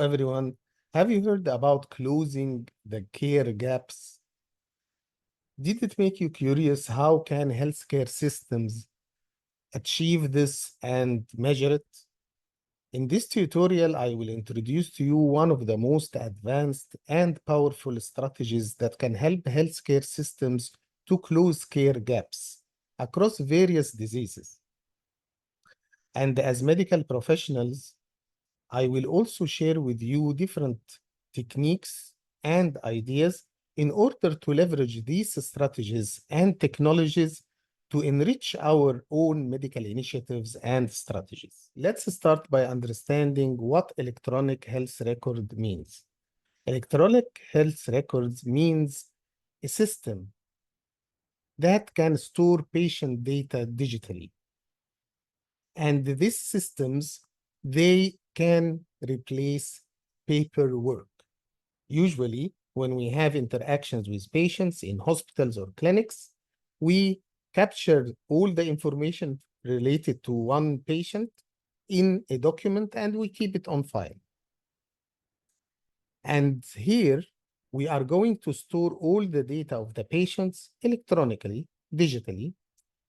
everyone. Have you heard about closing the care gaps? Did it make you curious how can healthcare systems achieve this and measure it? In this tutorial, I will introduce to you one of the most advanced and powerful strategies that can help healthcare systems to close care gaps across various diseases. And as medical professionals, I will also share with you different techniques and ideas in order to leverage these strategies and technologies to enrich our own medical initiatives and strategies. Let's start by understanding what electronic health record means. Electronic health records means a system that can store patient data digitally. And these systems, they can replace paperwork. Usually, when we have interactions with patients in hospitals or clinics, we capture all the information related to one patient in a document and we keep it on file. And here, we are going to store all the data of the patients electronically, digitally,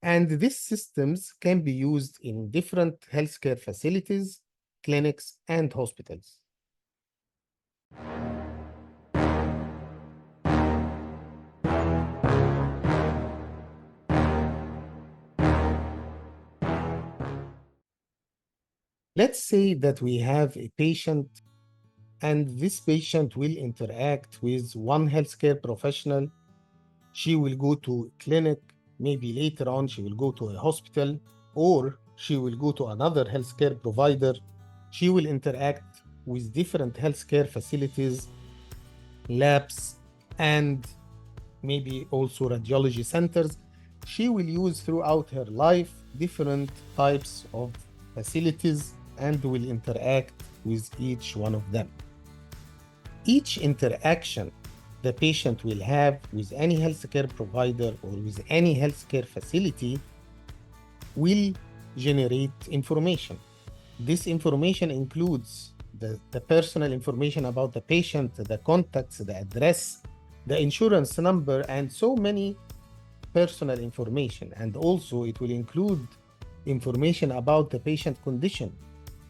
and these systems can be used in different healthcare facilities, clinics, and hospitals. Let's say that we have a patient and this patient will interact with one healthcare professional. She will go to a clinic, maybe later on she will go to a hospital, or she will go to another healthcare provider. She will interact with different healthcare facilities, labs, and maybe also radiology centers. She will use throughout her life different types of facilities and will interact with each one of them. Each interaction the patient will have with any healthcare provider or with any healthcare facility will generate information. This information includes the personal information about the patient, the contacts, the address, the insurance number, and so many personal information. And also it will include information about the patient condition,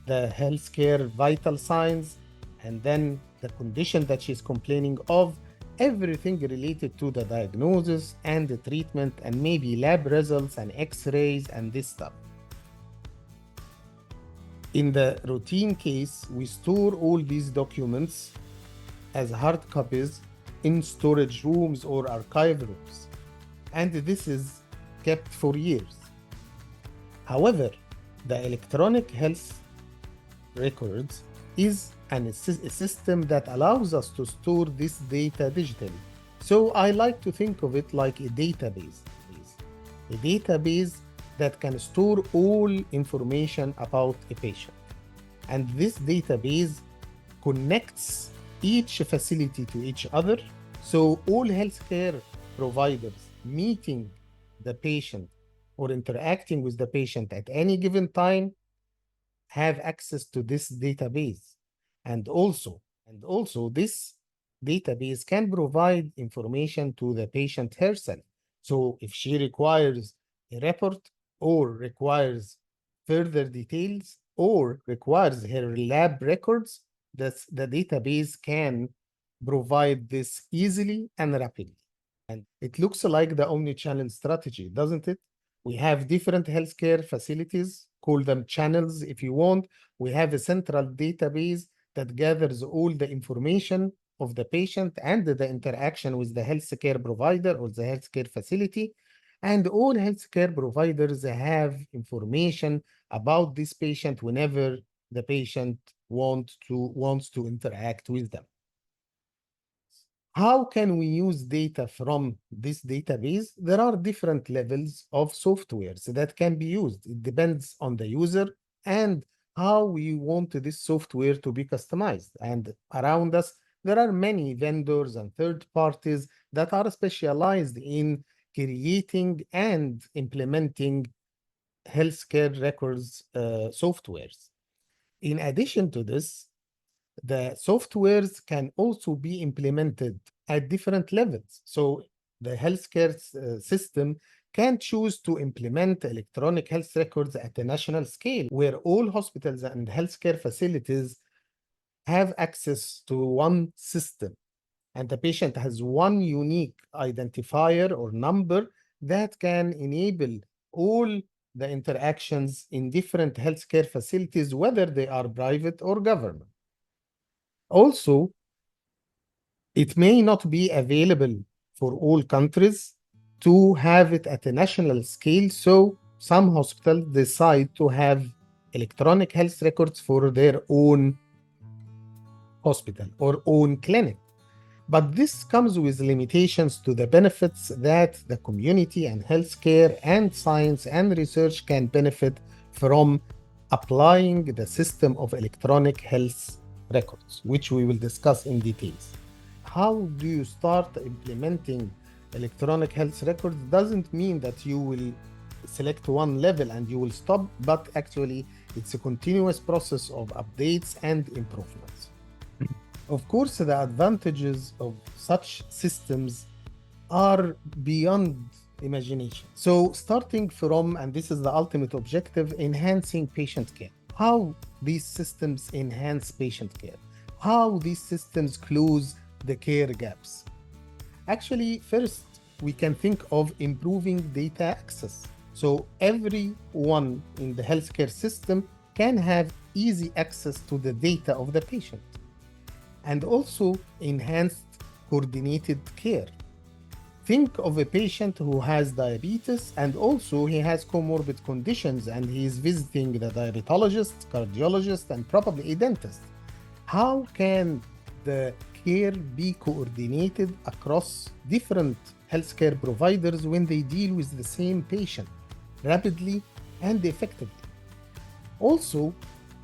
the healthcare vital signs, and then the condition that she's complaining of, everything related to the diagnosis and the treatment, and maybe lab results and x-rays and this stuff. In the routine case, we store all these documents as hard copies in storage rooms or archive rooms, and this is kept for years. However, the electronic health records is a system that allows us to store this data digitally. So I like to think of it like a database that can store all information about a patient. And this database connects each facility to each other. So all healthcare providers meeting the patient or interacting with the patient at any given time have access to this database. And also this database can provide information to the patient herself. So if she requires a report or requires further details or requires her lab records, the database can provide this easily and rapidly. And it looks like the omni-channel strategy, doesn't it? We have different healthcare facilities, call them channels if you want. We have a central database that gathers all the information of the patient and the interaction with the healthcare provider or the healthcare facility. And all healthcare providers have information about this patient whenever the patient wants to interact with them. How can we use data from this database? There are different levels of softwares that can be used. It depends on the user and how we want this software to be customized. And around us, there are many vendors and third parties that are specialized in creating and implementing healthcare records softwares. In addition to this, the softwares can also be implemented at different levels. So the healthcare system can choose to implement electronic health records at a national scale, where all hospitals and healthcare facilities have access to one system, and the patient has one unique identifier or number that can enable all the interactions in different healthcare facilities, whether they are private or government. Also, it may not be available for all countries to have it at a national scale, so some hospitals decide to have electronic health records for their own hospital or own clinic. But this comes with limitations to the benefits that the community and healthcare and science and research can benefit from applying the system of electronic health records, which we will discuss in details. How do you start implementing electronic health records doesn't mean that you will select one level and you will stop, but actually it's a continuous process of updates and improvements. Of course, the advantages of such systems are beyond imagination. So starting from, and this is the ultimate objective, enhancing patient care. How these systems enhance patient care? How these systems close the care gaps? Actually, first, we can think of improving data access. So everyone in the healthcare system can have easy access to the data of the patient. And also enhanced coordinated care. Think of a patient who has diabetes and also he has comorbid conditions and he is visiting the diabetologist, cardiologist, and probably a dentist. How can the care be coordinated across different healthcare providers when they deal with the same patient rapidly and effectively? Also,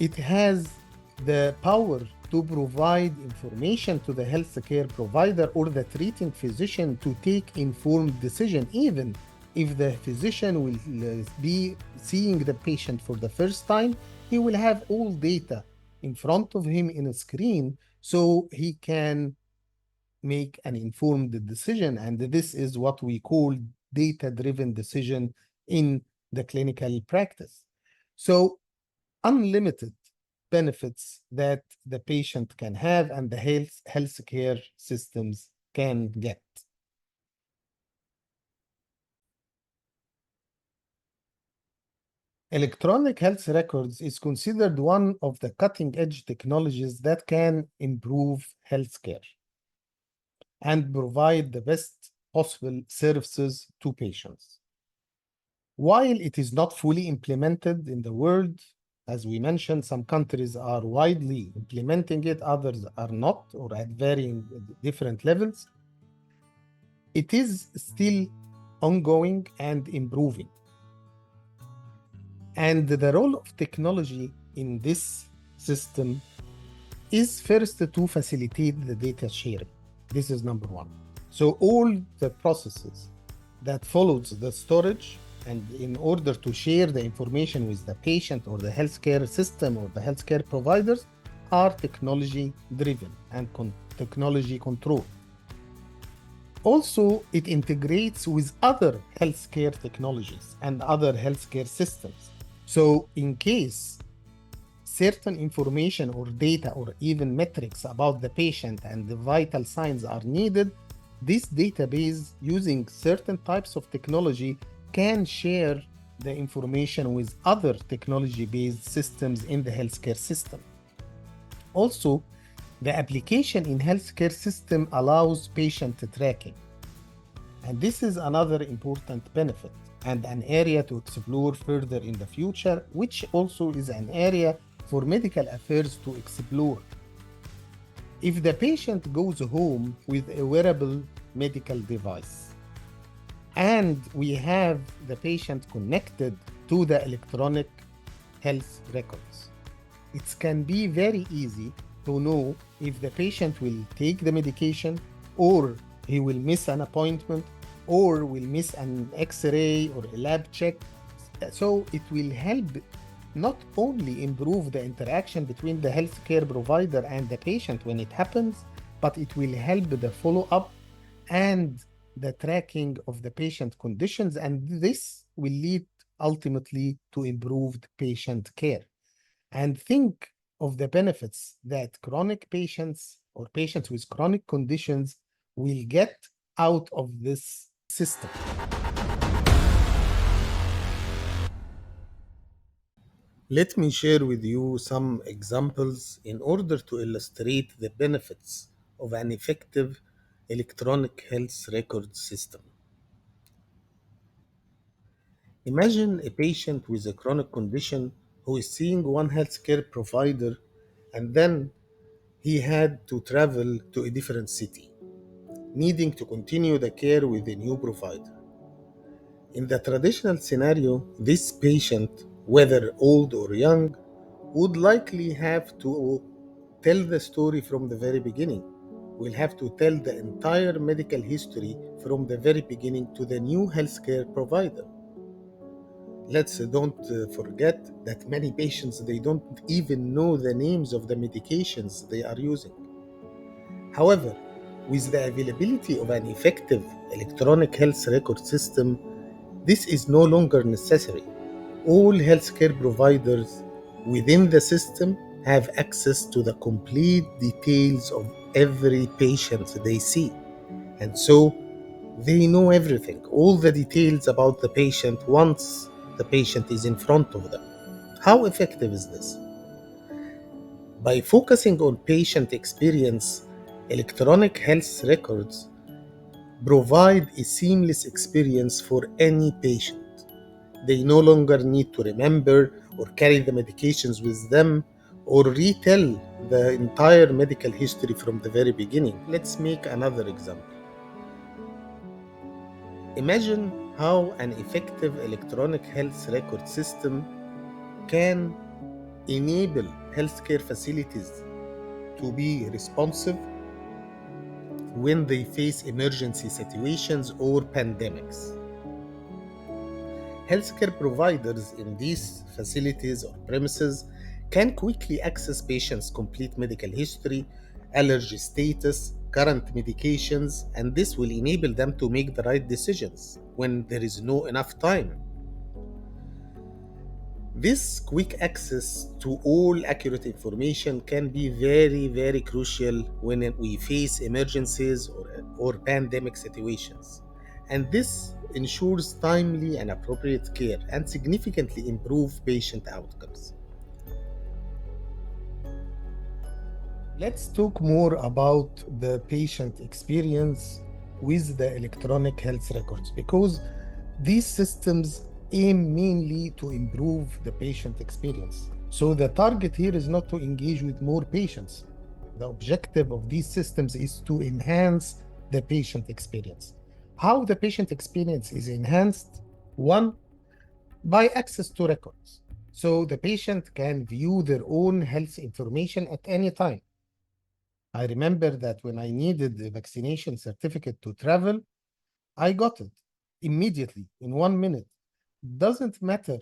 it has the power to provide information to the healthcare provider or the treating physician to take informed decision, even if the physician will be seeing the patient for the first time. He will have all data in front of him in a screen, so he can make an informed decision. And this is what we call data-driven decision in the clinical practice. So unlimited benefits that the patient can have and the healthcare systems can get. Electronic health records is considered one of the cutting-edge technologies that can improve healthcare and provide the best possible services to patients. While it is not fully implemented in the world, as we mentioned, some countries are widely implementing it, others are not, or at varying different levels. It is still ongoing and improving. And the role of technology in this system is first to facilitate the data sharing. This is number one. So all the processes that follows the storage and in order to share the information with the patient or the healthcare system or the healthcare providers are technology driven and technology controlled. Also, it integrates with other healthcare technologies and other healthcare systems. So in case certain information or data or even metrics about the patient and the vital signs are needed, this database using certain types of technology can share the information with other technology-based systems in the healthcare system. Also, the application in healthcare system allows patient tracking. And this is another important benefit and an area to explore further in the future, which also is an area for medical affairs to explore. If the patient goes home with a wearable medical device, and we have the patient connected to the electronic health records, it can be very easy to know if the patient will take the medication or he will miss an appointment or will miss an X-ray or a lab check. So it will help not only improve the interaction between the healthcare provider and the patient when it happens, but it will help the follow-up and the tracking of the patient conditions, and this will lead ultimately to improved patient care. And think of the benefits that chronic patients or patients with chronic conditions will get out of this system. Let me share with you some examples in order to illustrate the benefits of an effective electronic health record system. Imagine a patient with a chronic condition who is seeing one healthcare provider and then he had to travel to a different city, needing to continue the care with a new provider. In the traditional scenario, this patient, whether old or young, would likely have to tell the story from the very beginning. We'll have to tell the entire medical history from the very beginning to the new healthcare provider. Let's don't forget that many patients they don't even know the names of the medications they are using. However, with the availability of an effective electronic health record system, this is no longer necessary. All healthcare providers within the system have access to the complete details of every patient they see. And so they know everything, all the details about the patient once the patient is in front of them. How effective is this? By focusing on patient experience, electronic health records provide a seamless experience for any patient. They no longer need to remember or carry the medications with them or retell the entire medical history from the very beginning. Let's make another example. Imagine how an effective electronic health record system can enable healthcare facilities to be responsive when they face emergency situations or pandemics. Healthcare providers in these facilities or premises can quickly access patients' complete medical history, allergy status, current medications, and this will enable them to make the right decisions when there is no enough time. This quick access to all accurate information can be very crucial when we face emergencies or pandemic situations. And this ensures timely and appropriate care and significantly improve patient outcomes. Let's talk more about the patient experience with the electronic health records because these systems aim mainly to improve the patient experience. So the target here is not to engage with more patients. The objective of these systems is to enhance the patient experience. How the patient experience is enhanced? One, by access to records. So the patient can view their own health information at any time. I remember that when I needed the vaccination certificate to travel, I got it immediately in 1 minute. Doesn't matter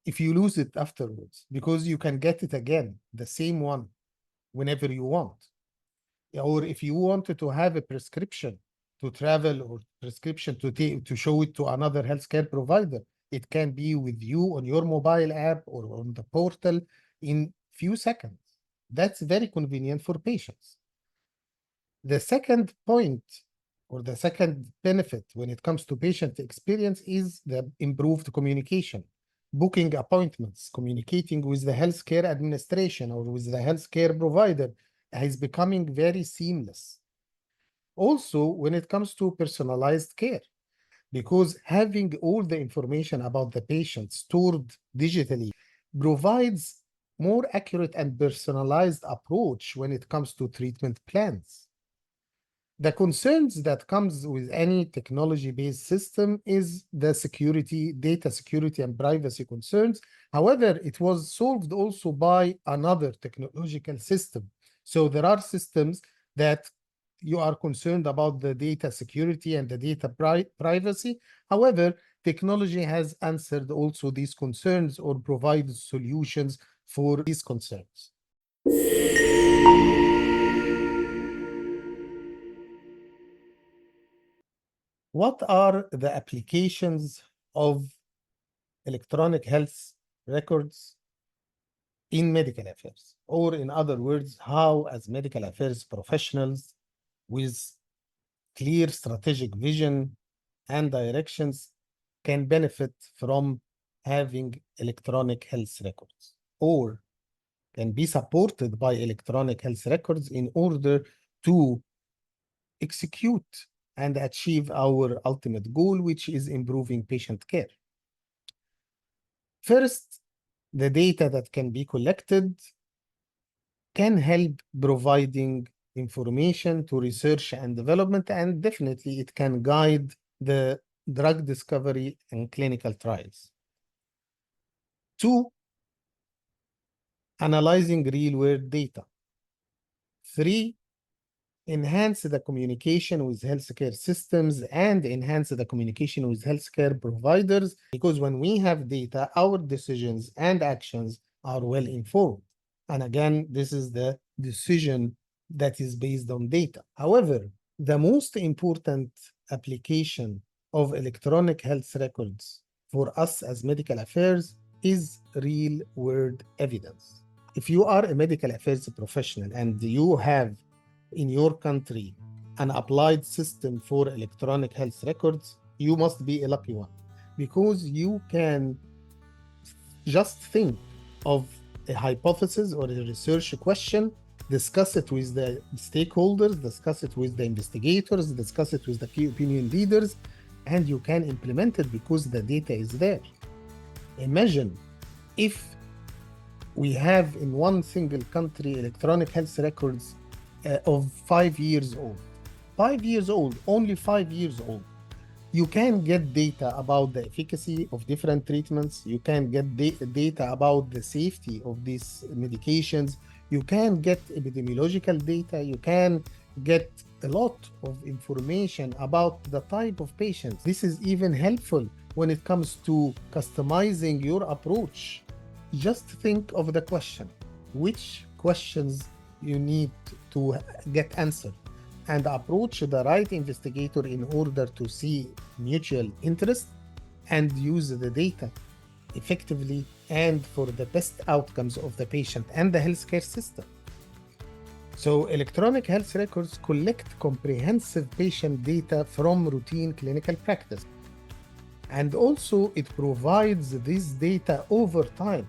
if you lose it afterwards because you can get it again, the same one, whenever you want. Or if you wanted to have a prescription to travel or prescription to show it to another healthcare provider, it can be with you on your mobile app or on the portal in few seconds. That's very convenient for patients. The second point or the second benefit when it comes to patient experience is the improved communication. Booking appointments, communicating with the healthcare administration or with the healthcare provider is becoming very seamless. Also, when it comes to personalized care, because having all the information about the patient stored digitally provides more accurate and personalized approach when it comes to treatment plans. The concerns that comes with any technology-based system is the security, data security and privacy concerns. However, it was solved also by another technological system. So there are systems that you are concerned about the data security and the data privacy. However, technology has answered also these concerns or provided solutions for these concerns. What are the applications of electronic health records in medical affairs? Or in other words, how as medical affairs professionals with clear strategic vision and directions can benefit from having electronic health records, or can be supported by electronic health records in order to execute and achieve our ultimate goal, which is improving patient care. First, the data that can be collected can help providing information to research and development, and definitely it can guide the drug discovery and clinical trials. Two, analyzing real-world data. Three, enhance the communication with healthcare systems and enhance the communication with healthcare providers, because when we have data, our decisions and actions are well informed. And again, this is the decision that is based on data. However, the most important application of electronic health records for us as medical affairs is real-world evidence. If you are a medical affairs professional and you have in your country an applied system for electronic health records, you must be a lucky one, because you can just think of a hypothesis or a research question, discuss it with the stakeholders, discuss it with the investigators, discuss it with the key opinion leaders, and you can implement it because the data is there. Imagine if we have in one single country electronic health records of 5 years old. 5 years old, only 5 years old. You can get data about the efficacy of different treatments. You can get data about the safety of these medications. You can get epidemiological data. You can get a lot of information about the type of patients. This is even helpful when it comes to customizing your approach. Just think of the question. Which questions you need to get answered, and approach the right investigator in order to see mutual interest and use the data effectively and for the best outcomes of the patient and the healthcare system. So electronic health records collect comprehensive patient data from routine clinical practice. And also it provides this data over time,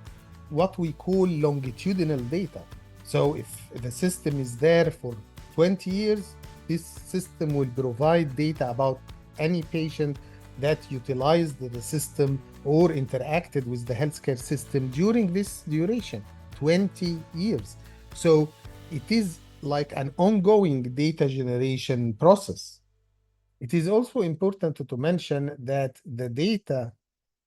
what we call longitudinal data. So if the system is there for 20 years, this system will provide data about any patient that utilized the system or interacted with the healthcare system during this duration, 20 years. So it is like an ongoing data generation process. It is also important to mention that the data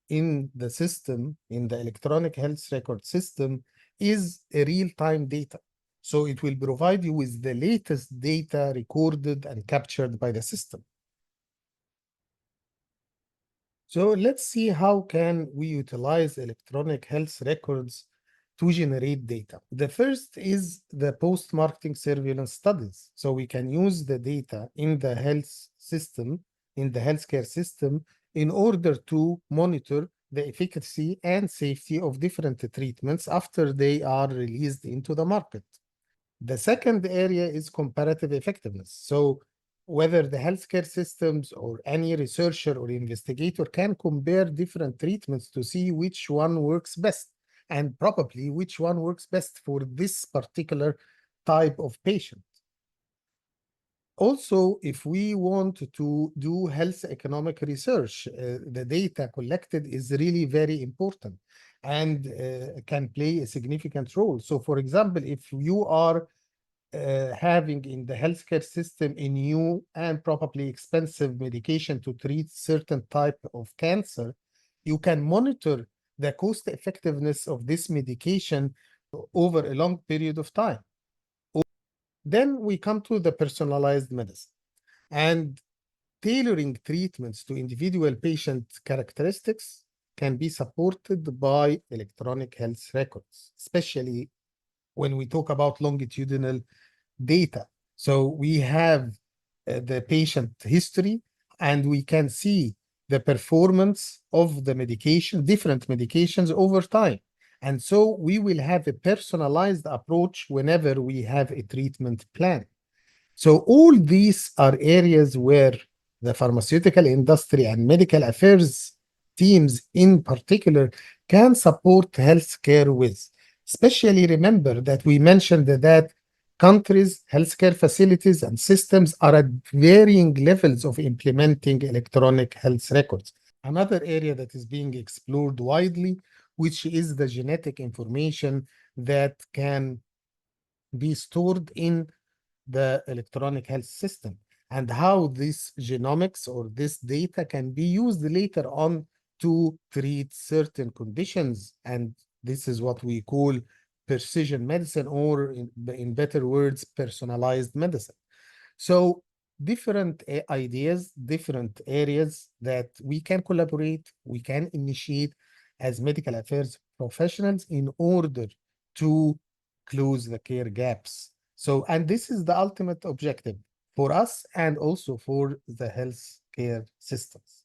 in the system, in the electronic health record system, is a real-time data. So it will provide you with the latest data recorded and captured by the system. So let's see how can we utilize electronic health records to generate data. The first is the post-marketing surveillance studies. So we can use the data in the health system, in the healthcare system, in order to monitor the efficacy and safety of different treatments after they are released into the market. The second area is comparative effectiveness. So whether the healthcare systems or any researcher or investigator can compare different treatments to see which one works best, and probably which one works best for this particular type of patient. Also, if we want to do health economic research, the data collected is really very important and can play a significant role. So for example, if you are having in the healthcare system a new and probably expensive medication to treat certain type of cancer, you can monitor the cost effectiveness of this medication over a long period of time. Then we come to the personalized medicine. And tailoring treatments to individual patient characteristics can be supported by electronic health records, especially when we talk about longitudinal data. So we have the patient history, and we can see the performance of the medication, different medications over time. And so we will have a personalized approach whenever we have a treatment plan. So all these are areas where the pharmaceutical industry and medical affairs teams in particular can support healthcare with. Especially remember that we mentioned that countries, healthcare facilities, and systems are at varying levels of implementing electronic health records. Another area that is being explored widely, which is the genetic information that can be stored in the electronic health system, and how this genomics or this data can be used later on to treat certain conditions. And this is what we call precision medicine, or in better words, personalized medicine. So different ideas, different areas that we can collaborate, we can initiate as medical affairs professionals in order to close the care gaps. So, and this is the ultimate objective for us and also for the healthcare systems.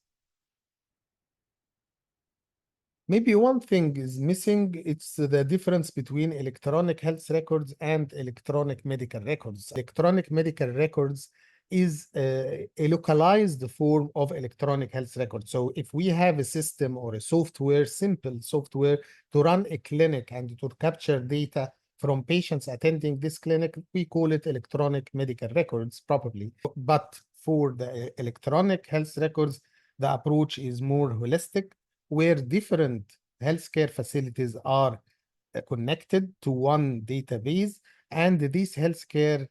Maybe one thing is missing. It's the difference between electronic health records and electronic medical records. Electronic medical records is a localized form of electronic health record. So if we have a system or a software, simple software to run a clinic and to capture data from patients attending this clinic, we call it electronic medical records probably. But for the electronic health records, the approach is more holistic, where different healthcare facilities are connected to one database, and these healthcare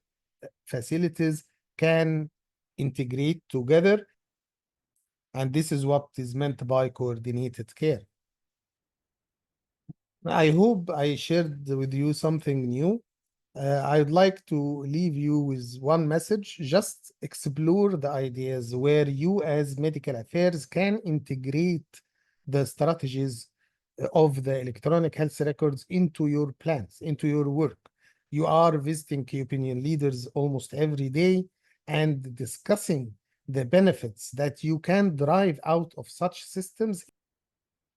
facilities can integrate together. And this is what is meant by coordinated care. I hope I shared with you something new. I'd like to leave you with one message. Just explore the ideas where you, as medical affairs, can integrate the strategies of the electronic health records into your plans, into your work. You are visiting key opinion leaders almost every day and discussing the benefits that you can derive out of such systems.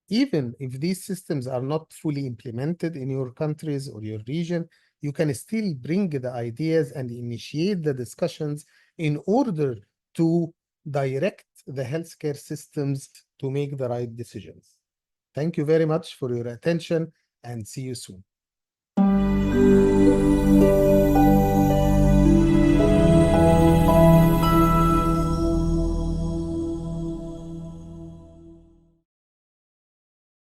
Even if these systems are not fully implemented in your countries or your region, you can still bring the ideas and initiate the discussions in order to direct the healthcare systems to make the right decisions. Thank you very much for your attention, and see you soon.